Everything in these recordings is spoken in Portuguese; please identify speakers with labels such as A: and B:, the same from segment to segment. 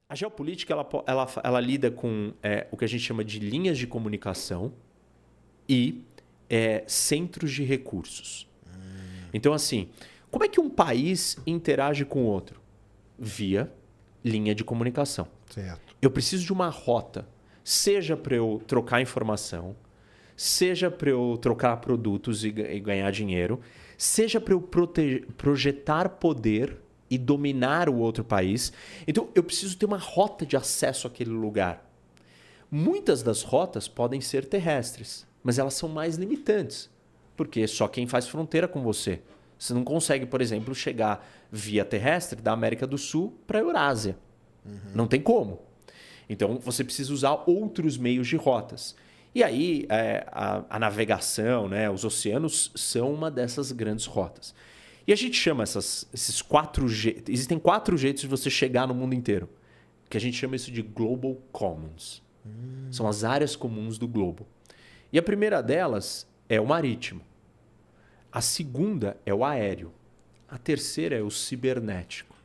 A: A geopolítica ela lida com o que a gente chama de linhas de comunicação e centros de recursos. Então, assim, como é que um país interage com o outro? Via linha de comunicação.
B: Certo.
A: Eu preciso de uma rota, seja para eu trocar informação, seja para eu trocar produtos e ganhar dinheiro, seja para eu projetar poder e dominar o outro país. Então, eu preciso ter uma rota de acesso àquele lugar. Muitas das rotas podem ser terrestres, mas elas são mais limitantes, porque é só quem faz fronteira com você. Você não consegue, por exemplo, chegar via terrestre da América do Sul para a Eurásia. Não tem como. Então, você precisa usar outros meios de rotas. E aí, a navegação, né, os oceanos são uma dessas grandes rotas. E a gente chama esses 4 jeitos... Existem 4 jeitos de você chegar no mundo inteiro. Que a gente chama isso de Global Commons. São as áreas comuns do globo. E a primeira delas é o marítimo. A segunda é o aéreo. A terceira é o cibernético,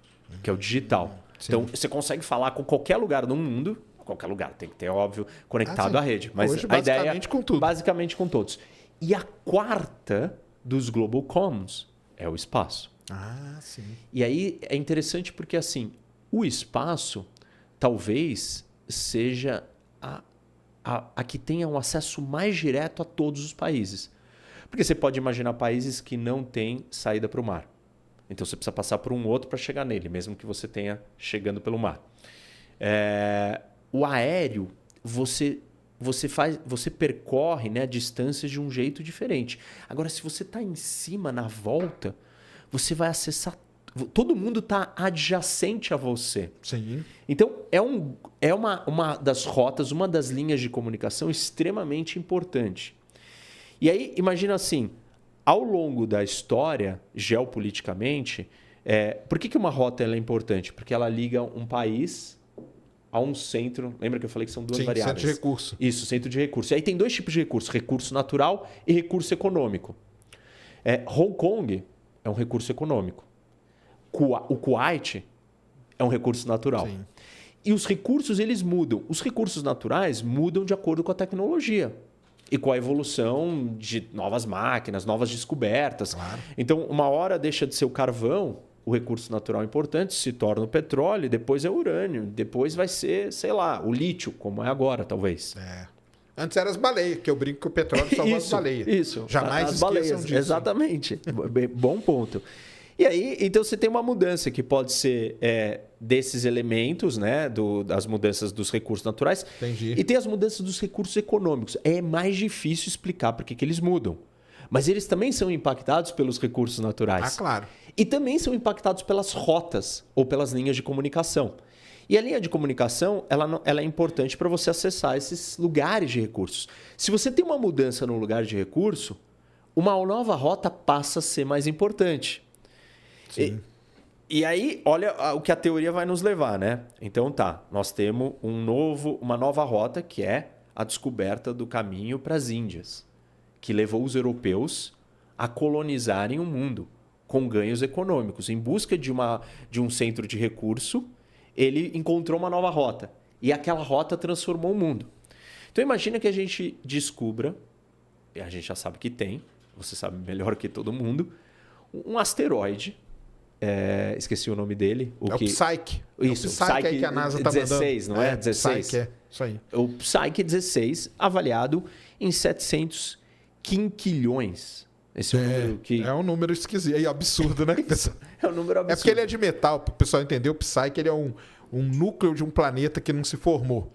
A: que é o digital.
B: Sim.
A: Então, você consegue falar com qualquer lugar do mundo. Qualquer lugar, tem que ter, óbvio, conectado à rede. Mas
B: hoje,
A: a ideia
B: basicamente com tudo.
A: Basicamente com todos. E a quarta dos Global Commons é o espaço.
B: Ah, sim.
A: E aí é interessante porque, assim, o espaço talvez seja a que tenha um acesso mais direto a todos os países. Porque você pode imaginar países que não têm saída para o mar. Então você precisa passar por um outro para chegar nele, mesmo que você tenha chegando pelo mar. O aéreo, você percorre, né, distâncias de um jeito diferente. Agora, se você está em cima, na volta, você vai acessar... Todo mundo está adjacente a você.
B: Sim.
A: Então, é uma das rotas, uma das linhas de comunicação extremamente importante. E aí, imagina assim, ao longo da história, geopoliticamente, por que uma rota ela é importante? Porque ela liga um país a um centro. Lembra que eu falei que são 2 variáveis?
B: Centro de recurso.
A: Isso, centro de recurso. E aí tem 2 tipos de recurso: recurso natural e recurso econômico. Hong Kong é um recurso econômico. O Kuwait é um recurso natural.
B: Sim.
A: E os recursos, eles mudam. Os recursos naturais mudam de acordo com a tecnologia e com a evolução de novas máquinas, novas descobertas.
B: Claro.
A: Então, uma hora deixa de ser o carvão, o recurso natural importante, se torna o petróleo, depois é o urânio, depois vai ser, sei lá, o lítio, como é agora, talvez.
B: Antes eram as baleias, que eu brinco que o petróleo salvou as baleias.
A: Isso.
B: Jamais
A: as
B: esqueçam
A: baleias,
B: disso.
A: exatamente. Bom ponto. E aí, então você tem uma mudança que pode ser desses elementos, né, das mudanças dos recursos naturais.
B: Entendi.
A: E tem as mudanças dos recursos econômicos. É mais difícil explicar por que eles mudam. Mas eles também são impactados pelos recursos naturais.
B: Ah, claro.
A: E também são impactados pelas rotas ou pelas linhas de comunicação. E a linha de comunicação ela é importante para você acessar esses lugares de recursos. Se você tem uma mudança no lugar de recurso, uma nova rota passa a ser mais importante.
B: Sim.
A: E aí, olha o que a teoria vai nos levar, né? Então tá, nós temos uma nova rota, que é a descoberta do caminho para as Índias, que levou os europeus a colonizarem o mundo com ganhos econômicos. Em busca de um centro de recurso, ele encontrou uma nova rota. E aquela rota transformou o mundo. Então imagina que a gente descubra, e a gente já sabe que tem, você sabe melhor que todo mundo, um asteroide. Esqueci o nome dele.
B: O Psyche.
A: Isso,
B: o Psyche aí que a NASA está mandando.
A: 16, não é? 16.
B: Psyche, isso aí.
A: O Psyche 16, avaliado em 700 quinquilhões. Esse é um número que...
B: É um número esquisito. É absurdo, né?
A: É um número absurdo.
B: É porque ele é de metal, para o pessoal entender. O Psyche ele é um núcleo de um planeta que não se formou.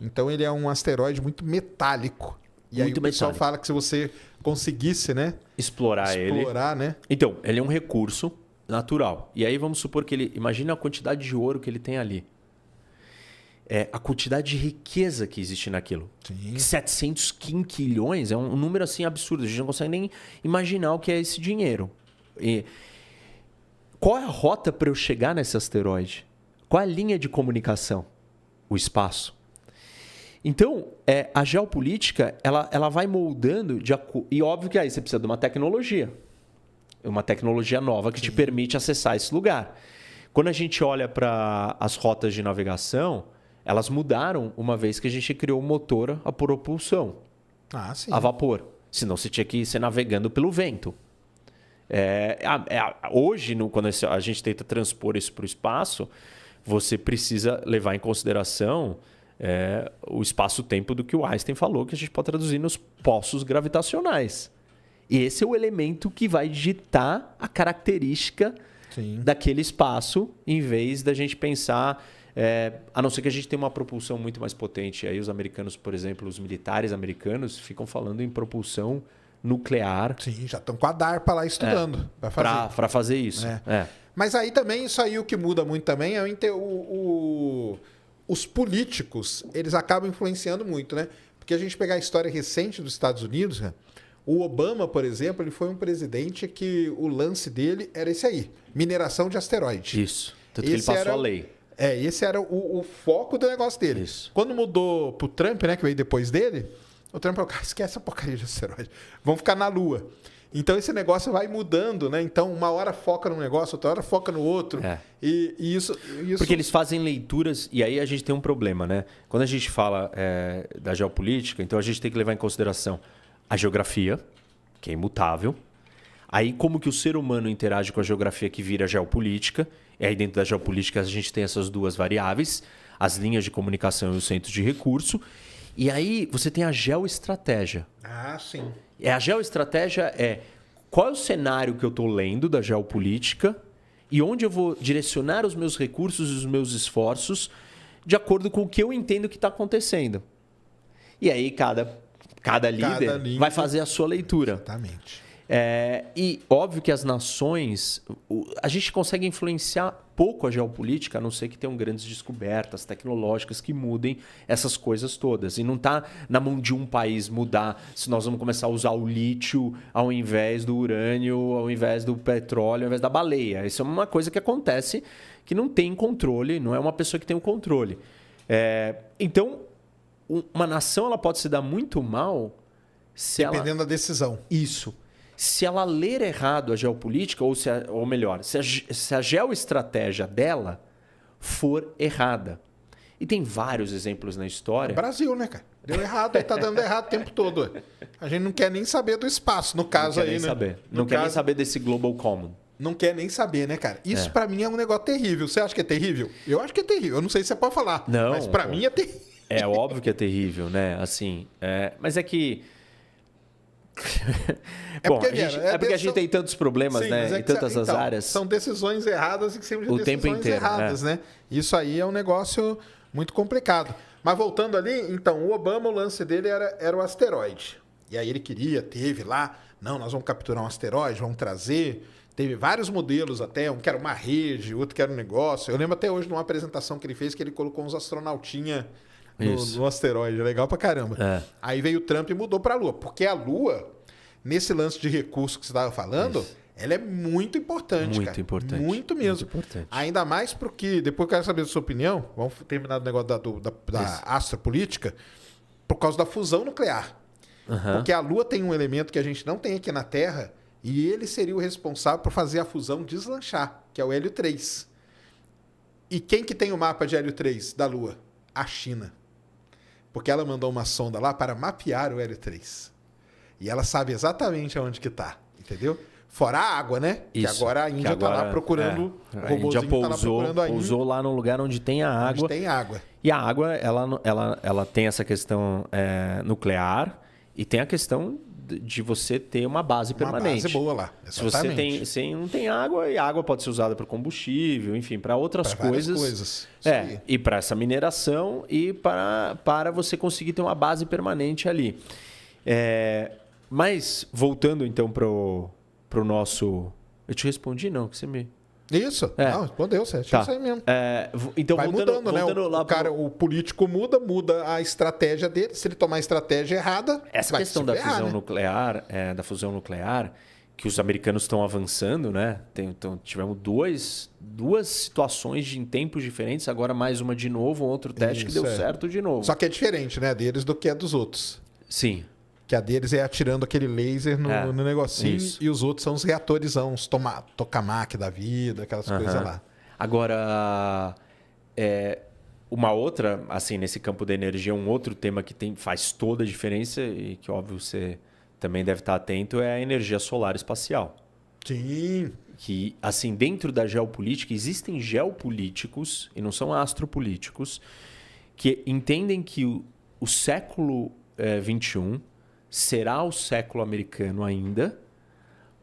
B: Então ele é um asteroide muito metálico. E aí o pessoal fala que se você conseguisse, né?
A: Explorar ele.
B: Né?
A: Então, ele é um recurso natural. E aí vamos supor que ele... Imagina a quantidade de ouro que ele tem ali. A quantidade de riqueza que existe naquilo.
B: Sim.
A: 700 quinquilhões é um número assim absurdo. A gente não consegue nem imaginar o que é esse dinheiro. E qual é a rota para eu chegar nesse asteroide? Qual é a linha de comunicação? O espaço. Então, a geopolítica ela vai moldando... E óbvio que aí você precisa de uma tecnologia. Uma tecnologia nova que te permite acessar esse lugar. Quando a gente olha para as rotas de navegação, elas mudaram uma vez que a gente criou o motor a propulsão, a vapor. Senão você tinha que ser navegando pelo vento. Hoje, quando a gente tenta transpor isso para o espaço, você precisa levar em consideração o espaço-tempo do que o Einstein falou, que a gente pode traduzir nos poços gravitacionais. E esse é o elemento que vai ditar a característica daquele espaço, em vez da gente pensar... a não ser que a gente tenha uma propulsão muito mais potente. Aí os americanos, por exemplo, os militares americanos ficam falando em propulsão nuclear.
B: Sim, já estão com a DARPA lá estudando
A: para fazer isso.
B: Mas aí também, isso aí o que muda muito também é os políticos, eles acabam influenciando muito, né? Porque a gente pegar a história recente dos Estados Unidos, né? O Obama, por exemplo, ele foi um presidente que o lance dele era esse aí, mineração de asteroide.
A: Isso, tanto que ele passou a lei.
B: Esse era o foco do negócio dele.
A: Isso.
B: Quando mudou pro Trump, né, que veio depois dele, o Trump falou, cara, esquece essa porcaria de asteroide, vamos ficar na Lua. Então esse negócio vai mudando, né? Então uma hora foca num negócio, outra hora foca no outro. E isso...
A: Porque eles fazem leituras, e aí a gente tem um problema, né? Quando a gente fala da geopolítica, então a gente tem que levar em consideração a geografia, que é imutável. Aí como que o ser humano interage com a geografia que vira geopolítica. E aí dentro da geopolítica a gente tem essas duas variáveis, as linhas de comunicação e os centros de recurso. E aí você tem a geoestratégia.
B: Sim.
A: A geoestratégia qual é o cenário que eu estou lendo da geopolítica e onde eu vou direcionar os meus recursos e os meus esforços de acordo com o que eu entendo que está acontecendo. E aí cada líder vai fazer a sua leitura.
B: Exatamente.
A: E óbvio que as nações... A gente consegue influenciar pouco a geopolítica, a não ser que tenham grandes descobertas tecnológicas que mudem essas coisas todas. E não está na mão de um país mudar se nós vamos começar a usar o lítio ao invés do urânio, ao invés do petróleo, ao invés da baleia. Isso é uma coisa que acontece que não tem controle, não é uma pessoa que tem o controle. Então, uma nação ela pode se dar muito mal
B: dependendo da decisão.
A: Isso. Se ela ler errado a geopolítica, ou melhor, se a geoestratégia dela for errada. E tem vários exemplos na história.
B: O Brasil, né, cara? Deu errado, está dando errado o tempo todo. A gente não quer nem saber do espaço, no caso aí, né?
A: Não quer nem saber desse Global Common.
B: Não quer nem saber, né, cara? Isso pra mim é um negócio terrível. Você acha que é terrível? Eu acho que é terrível. Eu não sei se você pode falar.
A: Não,
B: mas pra mim é terrível.
A: É óbvio que é terrível, né? Assim, mas é que... porque a gente tem tantos problemas, né? Em tantas as áreas.
B: São decisões erradas e que sempre decisões
A: tempo inteiro,
B: erradas, né? Isso aí é um negócio muito complicado. Mas voltando ali, então, o Obama, o lance dele era o asteroide. E aí ele teve lá, não, nós vamos capturar um asteroide, vamos trazer. Teve vários modelos até, um que era uma rede, outro que era um negócio. Eu lembro até hoje de uma apresentação que ele fez que ele colocou uns astronautinha no asteroide. Legal pra caramba. Aí veio o Trump e mudou pra Lua. Porque a Lua, nesse lance de recurso que você estava falando, ela é muito importante,
A: muito
B: cara.
A: Importante.
B: Muito mesmo.
A: Muito importante.
B: Ainda mais porque, depois eu quero saber da sua opinião, vamos terminar o negócio da astropolítica, por causa da fusão nuclear. Porque a Lua tem um elemento que a gente não tem aqui na Terra, e ele seria o responsável por fazer a fusão deslanchar, que é o Hélio 3. E quem que tem o mapa de Hélio 3 da Lua? A China. Porque ela mandou uma sonda lá para mapear o Hélio 3. E ela sabe exatamente aonde que está, entendeu? Fora a água, né?
A: Isso,
B: que agora a Índia está lá procurando...
A: A Índia pousou lá no lugar onde tem a água.
B: Onde tem água.
A: E a água, ela tem essa questão nuclear e tem a questão de você ter uma base permanente.
B: Uma base boa lá, exatamente.
A: Se você não tem água, e a água pode ser usada para combustível, enfim, para outras coisas. E para essa mineração e para você conseguir ter uma base permanente ali. Mas, voltando então para o nosso... Eu te respondi, não, que você me...
B: Isso, não, respondeu, você acha isso aí mesmo.
A: Então,
B: vai mudando, né? O político muda a estratégia dele. Se ele tomar a estratégia errada,
A: essa questão da fusão nuclear, da fusão nuclear, que os americanos estão avançando, né? Tivemos duas situações em tempos diferentes, agora mais uma de novo, outro teste que deu certo de novo.
B: Só que é diferente, né, deles do que a dos outros.
A: Sim.
B: Que a deles é atirando aquele laser no negocinho. Isso. E os outros são os reatorzão, os tokamak da vida, aquelas coisas lá.
A: Agora, uma outra, assim, nesse campo da energia, um outro tema que faz toda a diferença e que, óbvio, você também deve estar atento é a energia solar espacial.
B: Sim.
A: Que, assim, dentro da geopolítica, existem geopolíticos, e não são astropolíticos, que entendem que o século XXI será o século americano ainda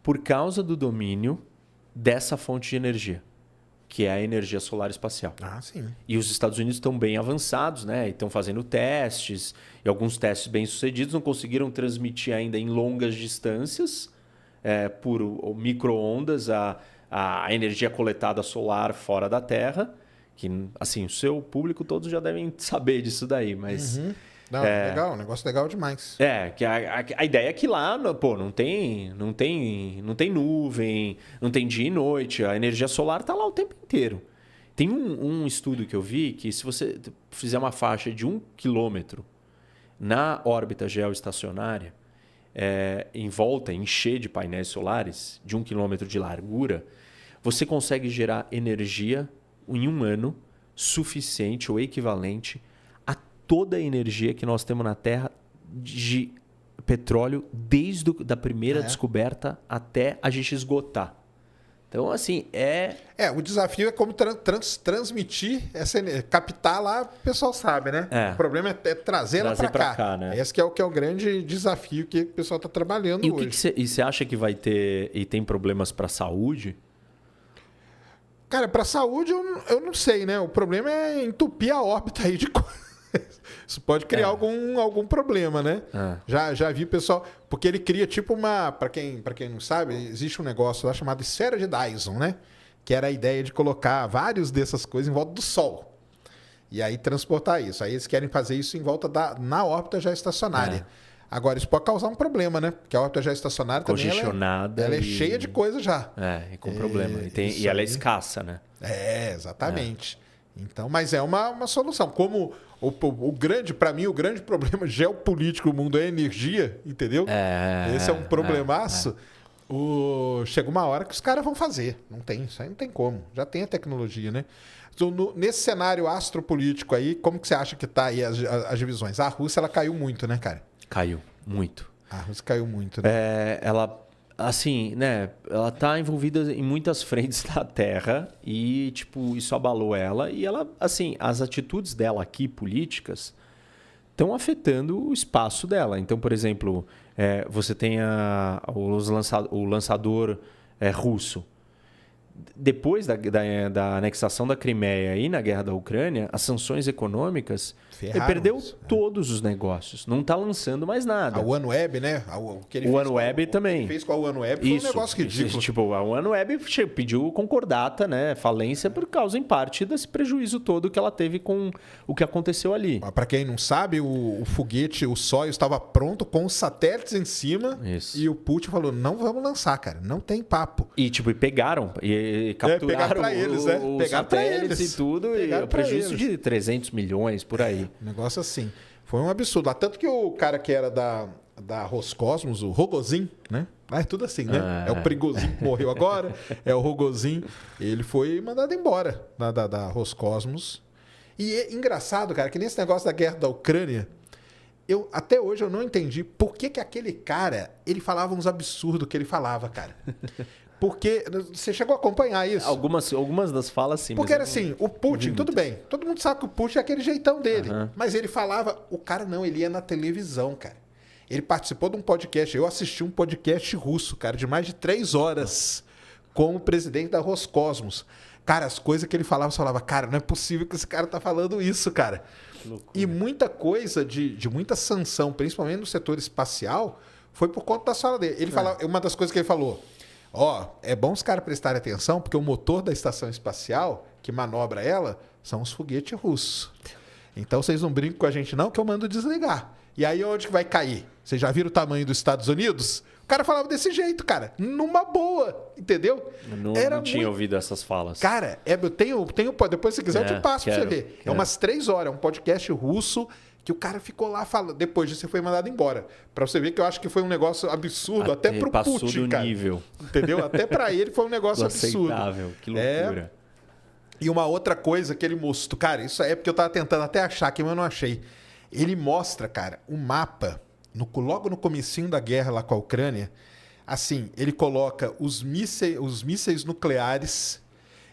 A: por causa do domínio dessa fonte de energia, que é a energia solar espacial.
B: Ah, sim.
A: E os Estados Unidos estão bem avançados, né? Estão fazendo testes, e alguns testes bem-sucedidos, não conseguiram transmitir ainda em longas distâncias, por micro-ondas, a energia coletada solar fora da Terra, que, assim, o seu público todos já devem saber disso daí, mas...
B: Uhum. Não, legal, um negócio legal demais.
A: Que a ideia é que lá, pô, não tem nuvem, não tem dia e noite, a energia solar está lá o tempo inteiro. Tem um estudo que eu vi que se você fizer uma faixa de 1 quilômetro na órbita geoestacionária, em volta, encher de painéis solares de 1 quilômetro de largura, você consegue gerar energia em um ano suficiente ou equivalente a toda a energia que nós temos na Terra de petróleo desde a primeira descoberta até a gente esgotar. Então, assim,
B: o desafio é como transmitir essa energia. Captar lá, o pessoal sabe, né? O problema é trazer ela para cá.
A: Né?
B: Esse que é o grande desafio que o pessoal está trabalhando hoje.
A: E você acha que vai ter e tem problemas para a saúde?
B: Cara, para a saúde eu não sei, né? O problema é entupir a órbita aí de coisa. Isso pode criar algum problema, né? Já vi o pessoal... Porque ele cria tipo uma... Para quem não sabe, existe um negócio lá chamado esfera de Dyson, né? Que era a ideia de colocar vários dessas coisas em volta do Sol. E aí transportar isso. Aí eles querem fazer isso em volta na órbita já estacionária. Agora, isso pode causar um problema, né? Porque a órbita já estacionária
A: congestionada
B: também ela é cheia de coisa já.
A: E com problema. E ela é escassa, né?
B: Exatamente. Então, mas é uma solução. Como para mim, o grande problema geopolítico do mundo é a energia, entendeu? Esse é um problemaço. Chega uma hora que os caras vão fazer. Isso aí não tem como. Já tem a tecnologia, né? Então, nesse cenário astropolítico aí, como que você acha que tá aí as divisões? A Rússia, ela caiu muito, né, cara?
A: Caiu muito.
B: A Rússia caiu muito, né?
A: Ela... Assim, né? Ela está envolvida em muitas frentes da Terra e, tipo, isso abalou ela. E ela, assim, as atitudes dela aqui, políticas, estão afetando o espaço dela. Então, por exemplo, você tem o lançador russo. Depois da anexação da Crimeia e na guerra da Ucrânia, as sanções econômicas perdeu todos os negócios. Não está lançando mais nada.
B: A OneWeb, né?
A: O OneWeb também.
B: O que ele fez com a OneWeb foi um negócio ridículo.
A: Tipo, a OneWeb pediu concordata, né? Falência por causa, em parte, desse prejuízo todo que ela teve com o que aconteceu ali.
B: Para quem não sabe, o foguete, o Soyuz, estava pronto com os satélites em cima.
A: Isso.
B: E o Putin falou, não vamos lançar, cara. Não tem papo.
A: E pegaram. E capturaram os satélites e tudo. E o prejuízo de 300 milhões por aí.
B: Negócio assim. Foi um absurdo. Tanto que o cara que era da Roscosmos, o Rogozin, né? É tudo assim, né? É o Prigozhin que morreu agora, é o Rogozin. Ele foi mandado embora da Roscosmos. E é engraçado, cara, que nesse negócio da guerra da Ucrânia, até hoje eu não entendi por que aquele cara, ele falava uns absurdos que ele falava, cara. Porque você chegou a acompanhar isso?
A: Algumas das falas, sim.
B: Porque era assim, o Putin, tudo bem. Todo mundo sabe que o Putin é aquele jeitão dele. Mas ele falava... O cara não, ele ia na televisão, cara. Ele participou de um podcast. Eu assisti um podcast russo, cara, de mais de 3 horas com o presidente da Roscosmos. Cara, as coisas que ele falava, você falava, cara, não é possível que esse cara tá falando isso, cara. E muita coisa de muita sanção, principalmente no setor espacial, foi por conta da fala dele. Ele falava, uma das coisas que ele falou... é bom os caras prestarem atenção, porque o motor da estação espacial, que manobra ela, são os foguetes russos. Então, vocês não brincam com a gente não, que eu mando desligar. E aí, onde que vai cair? Vocês já viram o tamanho dos Estados Unidos? O cara falava desse jeito, cara. Numa boa, entendeu?
A: Não tinha ouvido essas falas.
B: Cara, eu tenho depois, se quiser, eu te passo pra você ver. É umas 3 horas, é um podcast russo... que o cara ficou lá falando. Depois disso, você foi mandado embora. Pra você ver que eu acho que foi um negócio absurdo, até pro Putin,
A: passou do
B: cara.
A: Nível.
B: Entendeu? Até pra ele foi um negócio absurdo.
A: Aceitável, que loucura.
B: E uma outra coisa que ele mostrou... Cara, isso é porque eu tava tentando até achar aqui, mas eu não achei. Ele mostra, cara, um mapa, logo no comecinho da guerra lá com a Ucrânia. Assim, ele coloca os mísseis nucleares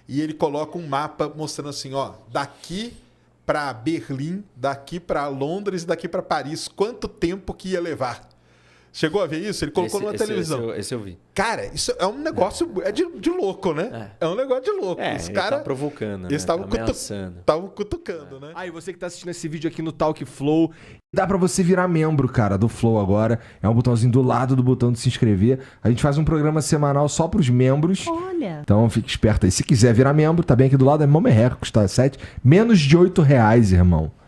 B: e ele coloca um mapa mostrando assim, ó, daqui para Berlim, daqui para Londres, daqui para Paris, quanto tempo que ia levar. Chegou a ver isso? Ele colocou numa televisão.
A: Esse eu vi.
B: Cara, isso é um negócio de louco, né? É um negócio de louco. Os
A: ele
B: cara,
A: tá provocando,
B: eles estavam
A: ameaçando.
B: Estavam cutucando, né?
C: E você que tá assistindo esse vídeo aqui no Talk Flow, dá pra você virar membro, cara, do Flow agora. É um botãozinho do lado do botão de se inscrever. A gente faz um programa semanal só pros membros.
D: Olha.
C: Então fique esperto aí. Se quiser virar membro, tá bem aqui do lado, é mó merreca, custa menos de R$8, irmão.